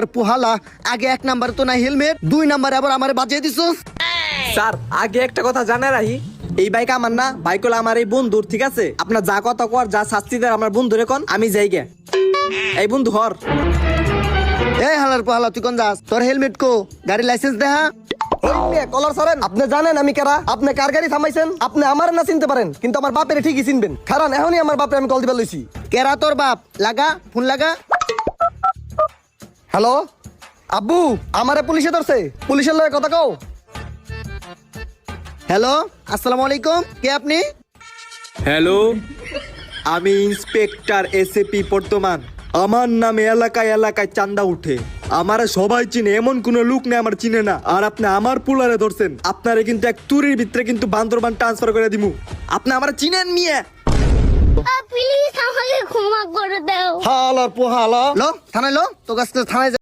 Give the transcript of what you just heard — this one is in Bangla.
আর পোহালা আগে 1 নাম্বার তো না হেলমেট, 2 নাম্বারে আবার আমারে বাজিয়ে দিছস। স্যার আগে একটা কথা জানা রাখি, এই বাইক আমার না, বাইক হলো আমার এই বন্ধুর, ঠিক আছে? আপনার যা কথা কর, যা শাস্তি দেয় আমার বন্ধুরে কোন, আমি যাই গে। এই বন্ধু হর। এই হালার পোহালা তুই কোন যাস? তোর হেলমেট কো? গাড়ি লাইসেন্স দেখা। ওই মেয়ে কলার সারেন, আপনি জানেন আমি কারা? আপনি কার গাড়ি থামাইছেন? আপনি আমার না চিনতে পারেন, কিন্তু আমার বাপের ঠিকই চিনবেন। কারণ এখনই আমার বাপের আমি কল দিবার লইছি। কেরা তোর বাপ? লাগা ফোন লাগা। হ্যালো আব্বু, আমারে পুলিশে ধরছে, পুলিশের লগে কথা কও। হ্যালো, আসসালামু আলাইকুম, কে আপনি? হ্যালো, আমি ইন্সপেক্টর এসএপি বর্তমান। আমার নামে এলাকায় এলাকায় চান্দা উঠে, আমারে সবাই চিনে, এমন কোন লোক নেই আমার চিনে না। আর আপনি আমার পুলারে ধরছেন, আপনারে কিন্তু এক তুরির ভিতরে কিন্তু বান্দরবান ট্রান্সফার করে দিমু। আপনি আমার চিনেন নিয়ে। প্লিজ আমাকে ক্ষমা করে দাও। হালার পোহালা লো থানায় লো, তো গাছ থানায় যা।